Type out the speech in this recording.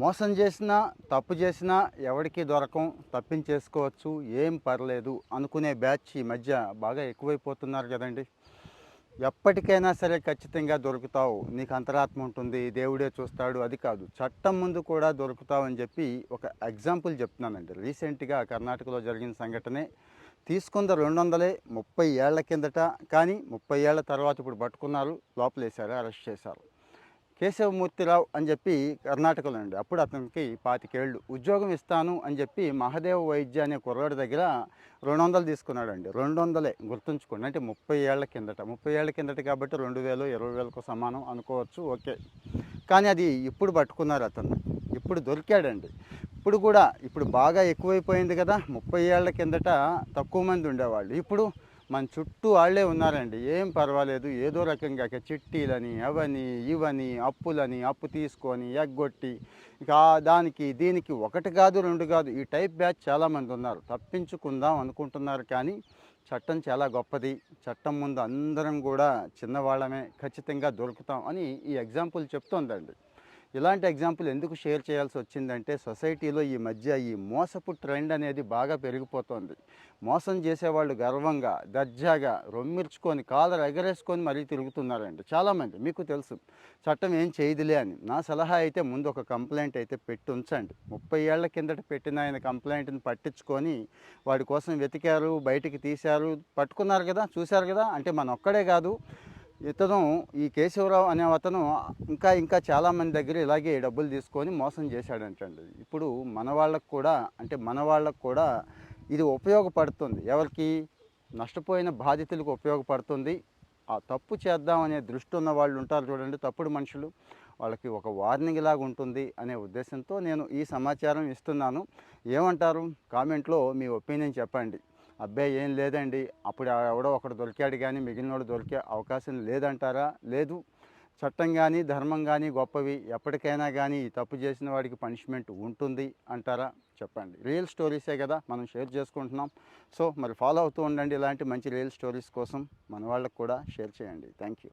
మోసం చేసినా, తప్పు చేసినా ఎవడికి దొరకం, తప్పించేసుకోవచ్చు, ఏం పర్లేదు అనుకునే బ్యాచ్ ఈ మధ్య బాగా ఎక్కువైపోతున్నారు కదండి. ఎప్పటికైనా సరే ఖచ్చితంగా దొరుకుతావు, నీకు అంతరాత్మ ఉంటుంది, దేవుడే చూస్తాడు, అది కాదు, చట్టం ముందు కూడా దొరుకుతావు అని చెప్పి ఒక ఎగ్జాంపుల్ చెప్తున్నానండి. రీసెంట్గా కర్ణాటకలో జరిగిన సంఘటనే. తీసుకుంది 200, 30 ఏళ్ల కిందట. కానీ 30 ఏళ్ల తర్వాత ఇప్పుడు పట్టుకున్నారు, లోపలేశారు, అరెస్ట్ చేశారు. కేశవమూర్తిరావు అని చెప్పి కర్ణాటకలో అండి. అప్పుడు అతనికి 25 ఏళ్ళు. ఉద్యోగం ఇస్తాను అని చెప్పి మహదేవ్ వైద్య అనే కుర్రాడి దగ్గర 200 తీసుకున్నాడండి. 200 గుర్తుంచుకోండి. అంటే 30 ఏళ్ల కిందట. 30 ఏళ్ల కిందట కాబట్టి 2000, 20,000కు సమానం అనుకోవచ్చు. ఓకే. కానీ అది ఇప్పుడు పట్టుకున్నారు అతన్ని. ఇప్పుడు దొరికాడండి. ఇప్పుడు కూడా ఇప్పుడు బాగా ఎక్కువైపోయింది కదా. 30 ఏళ్ల కిందట తక్కువ మంది ఉండేవాళ్ళు. ఇప్పుడు మన చుట్టూ వాళ్ళే ఉన్నారండి. ఏం పర్వాలేదు, ఏదో రకంగా చిట్టీలని, అవని ఇవని, అప్పులని, అప్పు తీసుకొని ఎగ్గొట్టి ఇక దానికి దీనికి ఒకటి కాదు, రెండు కాదు, ఈ టైప్ బ్యాచ్ చాలామంది ఉన్నారు. తప్పించుకుందాం అనుకుంటున్నారు. కానీ చట్టం చాలా గొప్పది. చట్టం ముందు అందరం కూడా చిన్నవాళ్ళమే, ఖచ్చితంగా దొరుకుతాం అని ఈ ఎగ్జాంపుల్ చెప్తోందండి. ఇలాంటి ఎగ్జాంపుల్ ఎందుకు షేర్ చేయాల్సి వచ్చిందంటే, సొసైటీలో ఈ మధ్య ఈ మోసపు ట్రెండ్ అనేది బాగా పెరిగిపోతుంది. మోసం చేసేవాళ్ళు గర్వంగా, దర్జాగా, రొమ్మిర్చుకొని, కాలర్ ఎగరేసుకొని మరీ తిరుగుతున్నారండి చాలామంది. మీకు తెలుసు, చట్టం ఏం చేయదులే అని. నా సలహా అయితే ముందు ఒక కంప్లైంట్ అయితే పెట్టి ఉంచండి. 30 ఏళ్ల కిందట పెట్టిన ఆయన కంప్లైంట్ని పట్టించుకొని వాడి కోసం వెతికారు, బయటికి తీశారు, పట్టుకున్నారు కదా, చూశారు కదా. అంటే మన ఒక్కడే కాదు, ఇతను ఈ కేశవరావు అనే అతను ఇంకా ఇంకా చాలామంది దగ్గర ఇలాగే డబ్బులు తీసుకొని మోసం చేశాడంటండి. ఇప్పుడు మన వాళ్ళకు కూడా ఇది ఉపయోగపడుతుంది. ఎవరికి? నష్టపోయిన బాధితులకు ఉపయోగపడుతుంది. ఆ తప్పు చేద్దామనే దృష్టి ఉన్న వాళ్ళు ఉంటారు చూడండి, తప్పుడు మనుషులు, వాళ్ళకి ఒక వార్నింగ్ లాగా ఉంటుంది అనే ఉద్దేశంతో నేను ఈ సమాచారం ఇస్తున్నాను. ఏమంటారు? కామెంట్లో మీ ఒపీనియన్ చెప్పండి. అబ్బాయి ఏం లేదండి, అప్పుడు ఎవడో ఒకడు దొరికాడు కానీ మిగిలినోడు దొరికే అవకాశం లేదంటారా? లేదు. చట్టం కానీ ధర్మం కానీ గొప్పవి. ఎప్పటికైనా కానీ ఈ తప్పు చేసిన వాడికి పనిష్మెంట్ ఉంటుంది అంటారా? చెప్పండి. రియల్ స్టోరీసే కదా మనం షేర్ చేసుకుంటున్నాం. సో మరి ఫాలో అవుతూ ఉండండి. ఇలాంటి మంచి రియల్ స్టోరీస్ కోసం మన వాళ్ళకు కూడా షేర్ చేయండి. Thank you.